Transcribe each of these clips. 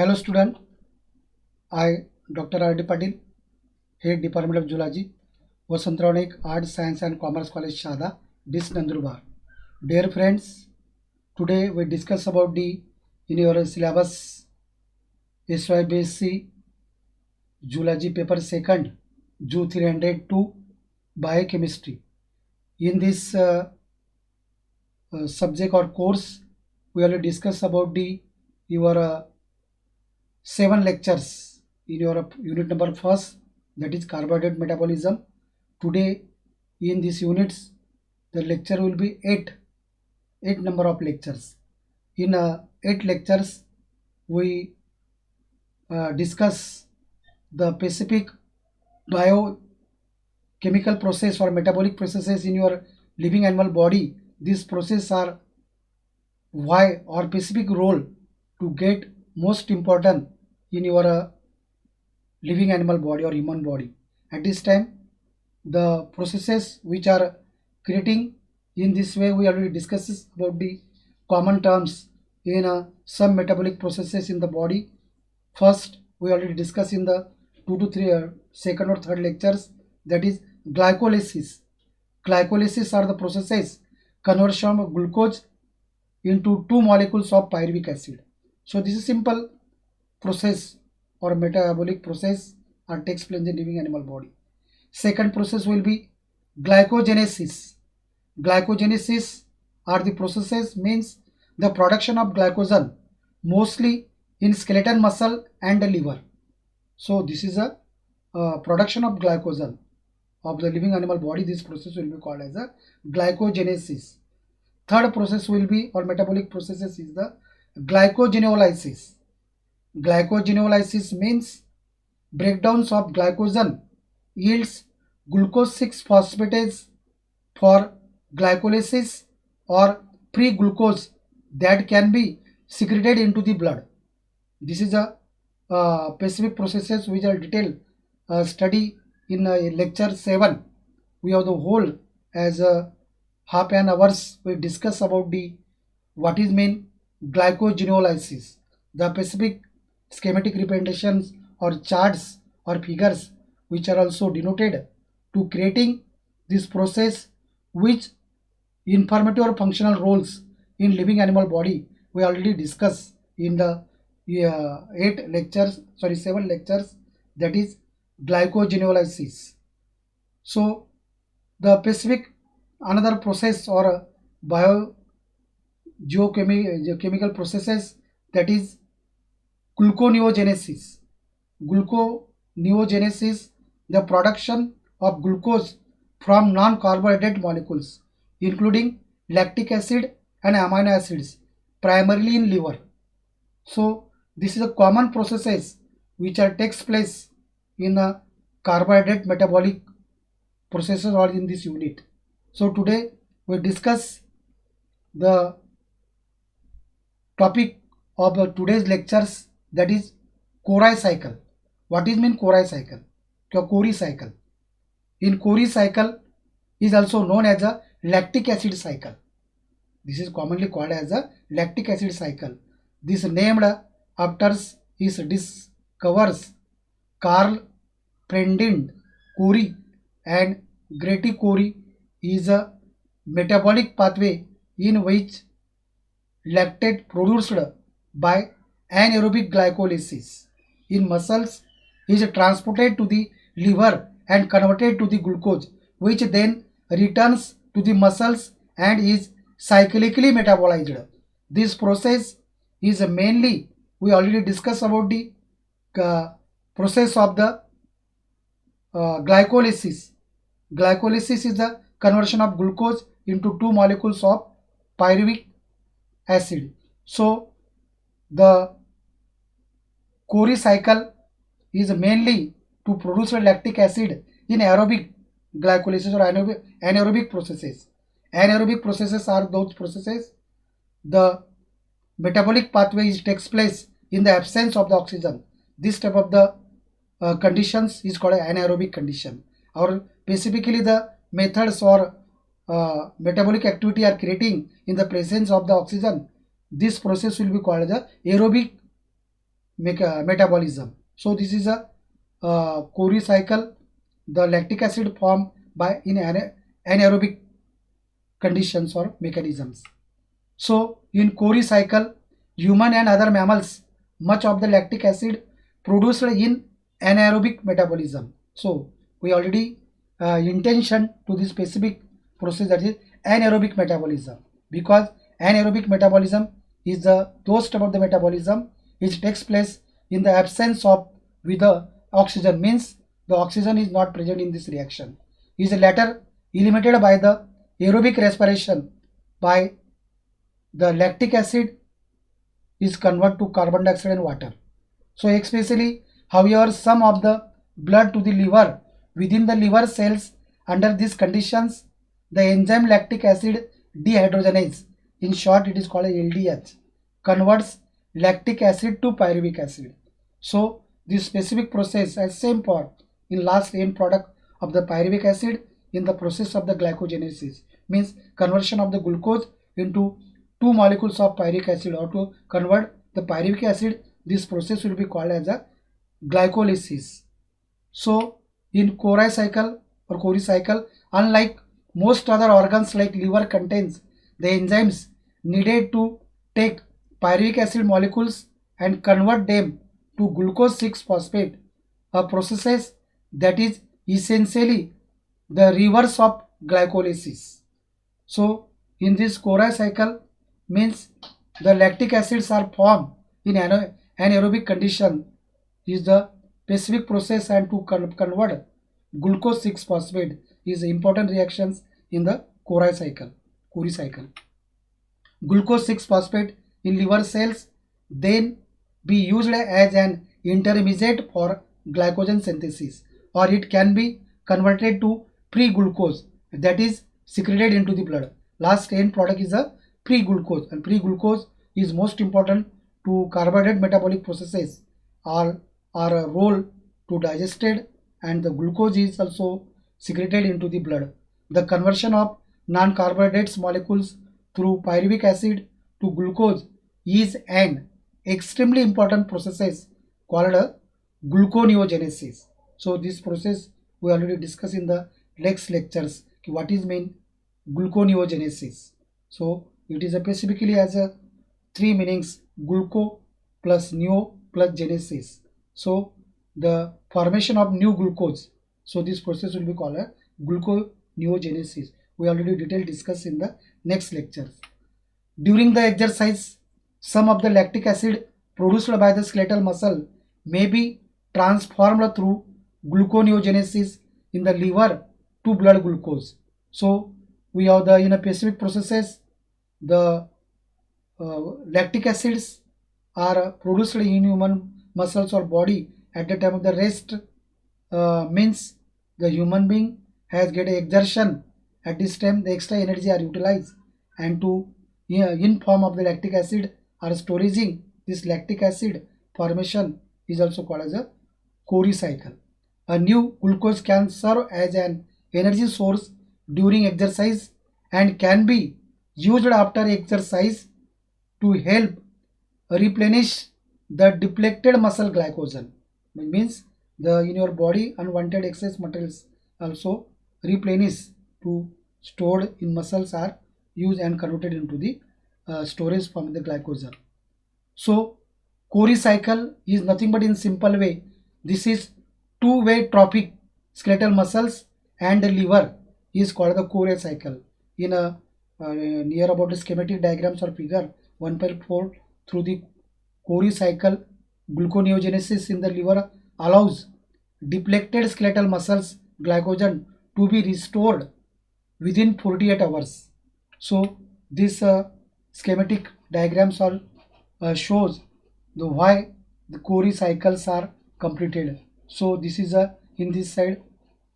Hello student, I Dr. R. D. Patil, Head Department of Zoology, Vasantaraw Naik Arts, Science and Commerce College, Shada, Dis Nandurbar. Dear friends, today we discuss about the in your syllabus SYBSc Zoology paper second, Zoo 302 Biochemistry. In this subject or course, we already discuss about the your 7 lectures in your unit number first, that is carbohydrate metabolism. Today in these units the lecture will be 8 number of lectures. In 8 lectures we discuss the specific biochemical process or metabolic processes in your living animal body. These processes are why or specific role to get most important in your living animal body or human body. At this time, the processes which are creating in this way, we already discussed about the common terms in some metabolic processes in the body. First, we already discussed in the 2 to 3 second or third lectures, that is glycolysis. Glycolysis are the processes conversion of glucose into 2 molecules of pyruvic acid. So this is simple process or metabolic process and takes place in the living animal body. Second process will be glycogenesis. Glycogenesis are the processes means the production of glycogen mostly in skeletal muscle and the liver. So this is a production of glycogen of the living animal body. This process will be called as a glycogenesis. Third process will be or metabolic processes is the glycogenolysis. Glycogenolysis means breakdowns of glycogen yields glucose 6 phosphatase for glycolysis or pre-glucose that can be secreted into the blood. This is a specific processes which are detailed study in lecture 7. We have the whole as a half an hours we discuss about the what is mean glycogenolysis, the specific schematic representations or charts or figures which are also denoted to creating this process which informative or functional roles in living animal body we already discussed in the 7 lectures, that is glycogenolysis. So the specific another process or biogeochemical processes, that is gluconeogenesis. Gluconeogenesis, the production of glucose from non-carbohydrate molecules including lactic acid and amino acids primarily in liver. So this is a common processes which are takes place in a carbohydrate metabolic processes or in this unit. So today we discuss the topic of today's lectures, that is Cori cycle. What is mean Cori cycle? Cori cycle. In Cori cycle is also known as a lactic acid cycle. This is commonly called as a lactic acid cycle. This named after his discoverers Carl Friedrich Cori and Gerty Cori is a metabolic pathway in which lactate produced by anaerobic glycolysis in muscles is transported to the liver and converted to the glucose, which then returns to the muscles and is cyclically metabolized. This process is mainly, we already discussed about the process of the glycolysis. Glycolysis is the conversion of glucose into 2 molecules of pyruvic acid. So the Cori cycle is mainly to produce lactic acid in aerobic glycolysis or anaerobic processes. Anaerobic processes are those processes the metabolic pathway takes place in the absence of the oxygen. This type of the conditions is called anaerobic condition, or specifically the methods or metabolic activity are creating in the presence of the oxygen. This process will be called the aerobic metabolism. So this is a Cori cycle. The lactic acid formed by in anaerobic conditions or mechanisms. So in Cori cycle, human and other mammals, much of the lactic acid produced in anaerobic metabolism. So we already intention to this specific process, that is anaerobic metabolism, because anaerobic metabolism is the those type of the metabolism which takes place in the absence of with the oxygen, means the oxygen is not present in this reaction, is later eliminated by the aerobic respiration by the lactic acid is converted to carbon dioxide and water. So especially, however, some of the blood to the liver within the liver cells under these conditions, the enzyme lactic acid dehydrogenase, in short it is called LDH, converts lactic acid to pyruvic acid. So this specific process as same part in last end product of the pyruvic acid in the process of the glycogenesis, means conversion of the glucose into two molecules of pyruvic acid, or to convert the pyruvic acid, this process will be called as a glycolysis. So in Cori cycle or Cori cycle, unlike most other organs like liver contains the enzymes needed to take pyruvic acid molecules and convert them to glucose 6-phosphate, a process that is essentially the reverse of glycolysis. So in this Cori cycle, means the lactic acids are formed in anaerobic condition is the specific process, and to convert glucose 6-phosphate is important reactions in the Cori cycle. Cori cycle. Glucose 6-phosphate in liver cells then be used as an intermediate for glycogen synthesis, or it can be converted to pre-glucose, that is secreted into the blood. Last end product is a pre-glucose, and pre-glucose is most important to carbohydrate metabolic processes are a role to digested, and the glucose is also secreted into the blood. The conversion of non-carbohydrates molecules through pyruvic acid to glucose is an extremely important process called a gluconeogenesis. So this process we already discussed in the next lectures. What is mean gluconeogenesis? So it is a specifically as a three meanings: gluco plus neo plus genesis. So the formation of new glucose. So this process will be called a gluconeogenesis. We already detailed discussed in the next lectures. During the exercise, some of the lactic acid produced by the skeletal muscle may be transformed through gluconeogenesis in the liver to blood glucose. So we have the in a specific processes, the lactic acids are produced in human muscles or body at the time of the rest, means the human being has get a exertion. At this time the extra energy are utilized, and to in form of the lactic acid are storing this lactic acid formation is also called as a Cori cycle. A new glucose can serve as an energy source during exercise and can be used after exercise to help replenish the depleted muscle glycogen. It means the in your body unwanted excess materials also replenish to stored in muscles are used and converted into the storage from the glycogen. So Cori cycle is nothing but in simple way, this is two-way trophic skeletal muscles and the liver is called the Cori cycle. In a near about the schematic diagrams or figure 1.4, through the Cori cycle, gluconeogenesis in the liver allows depleted skeletal muscles glycogen to be restored within 48 hours. So this schematic diagrams all shows the why the Cori cycles are completed. So this is a in this side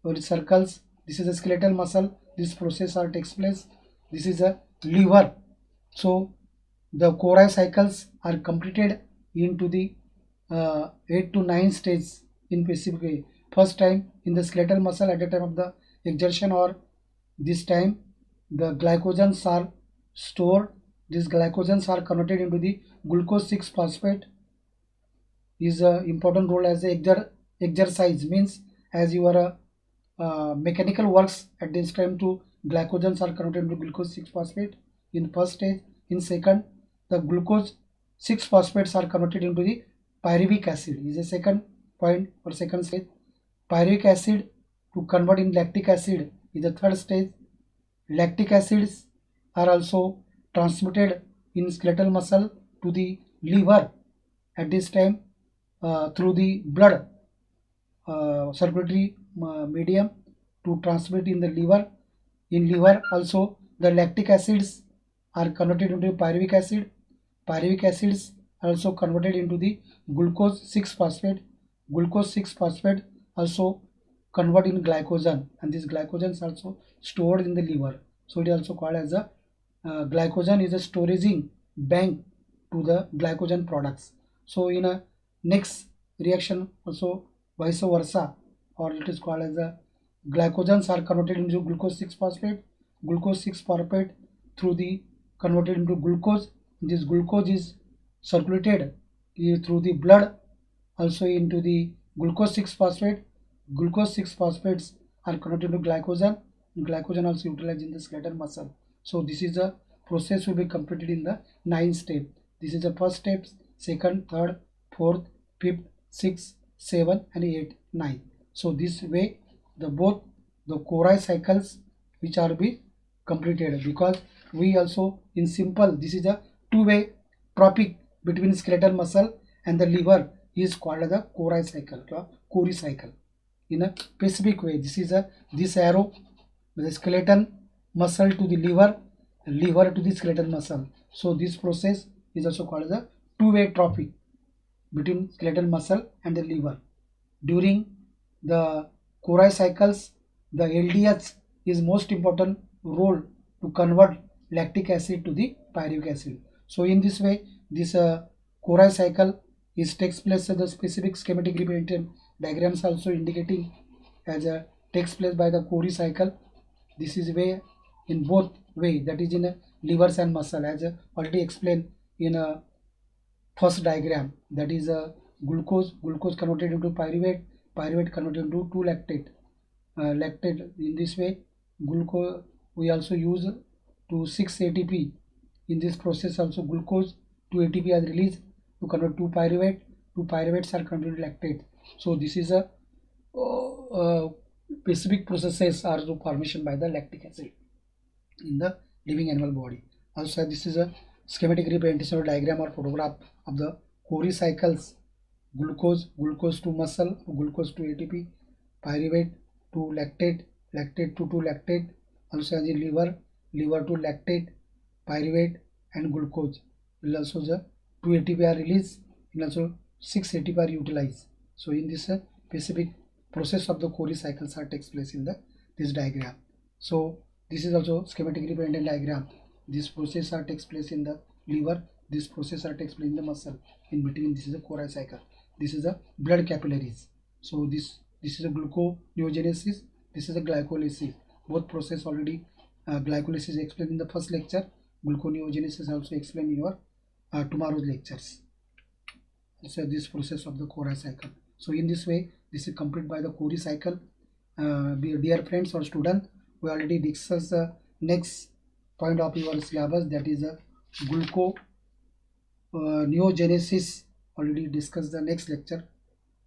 or circles, this is a skeletal muscle, this process are takes place, this is a liver. So the Cori cycles are completed into the 8 to 9 stages in specific way. First time in the skeletal muscle at the time of the exertion, or this time the glycogens are stored, these glycogens are converted into the glucose 6-phosphate is a important role as a exercise, means as your mechanical works at this time to glycogens are converted into glucose 6 phosphate in first stage. In second, the glucose 6 phosphates are converted into the pyruvic acid is a second point or second stage. Pyruvic acid to convert in lactic acid is the third stage. Lactic acids are also transmitted in skeletal muscle to the liver at this time through the blood circulatory medium to transmit in the liver. In liver also the lactic acids are converted into pyruvic acid. Pyruvic acids are also converted into the glucose 6 phosphate. Glucose 6 phosphate also convert in glycogen, and this glycogen is also stored in the liver. So it is also called as a glycogen is a storaging bank to the glycogen products. So in a next reaction also vice versa, or it is called as a glycogens are converted into glucose 6 phosphate. Glucose 6 phosphate through the converted into glucose. This glucose is circulated through the blood also into the glucose 6 phosphate. Glucose 6 phosphates are converted to glycogen. Glycogen also utilized in the skeletal muscle. So this is a process will be completed in the 9 step. This is the first step, second, third, fourth, fifth, sixth, 7 and 8, 9. So this way the both the Cori cycles which are be completed, because we also in simple this is a two-way tropic between skeletal muscle and the liver is called as the Cori cycle or Cori cycle. In a specific way, this is a this arrow the skeletal muscle to the liver to the skeletal muscle. So this process is also called as a two-way tropic between skeletal muscle and the liver. During the Cori cycles, the LDH is most important role to convert lactic acid to the pyruvic acid. So in this way, this Cori cycle is takes place as the specific schematic representation diagrams also indicating as a takes place by the Cori cycle. This is way in both way, that is in a livers and muscle as already explained in a first diagram, that is a glucose converted into pyruvate converted into 2 lactate. In this way glucose we also use to 6 ATP. In this process also glucose 2 ATP are released to convert to pyruvate. 2 pyruvates are converted to lactate. So this is a specific processes are the formation by the lactic acid in the living animal body. Also this is a schematic representation or diagram or photograph of the Cori cycles. Glucose to muscle, glucose to ATP, pyruvate to lactate to lactate. Also as in liver to lactate, pyruvate and glucose. Will also the 2 ATP are released and also 6 ATP are utilized. So in this specific process of the Cori cycles are takes place in the this diagram. So this is also schematic representation diagram. This process are takes place in the liver. This process are takes place in the muscle. In between, this is a Cori cycle. This is a blood capillaries. So this is a gluconeogenesis. This is a glycolysis. Both process already glycolysis is explained in the first lecture. Gluconeogenesis also explained in your tomorrow's lectures. So this process of the Cori cycle. So in this way, this is complete by the Cori cycle. Dear friends or student, we already discussed the next point of your syllabus, that is a gluconeogenesis. Already discussed the next lecture.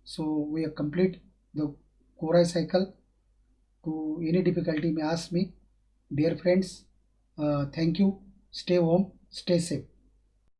So we have complete the Cori cycle. To any difficulty may ask me. Dear friends, thank you. Stay home, stay safe.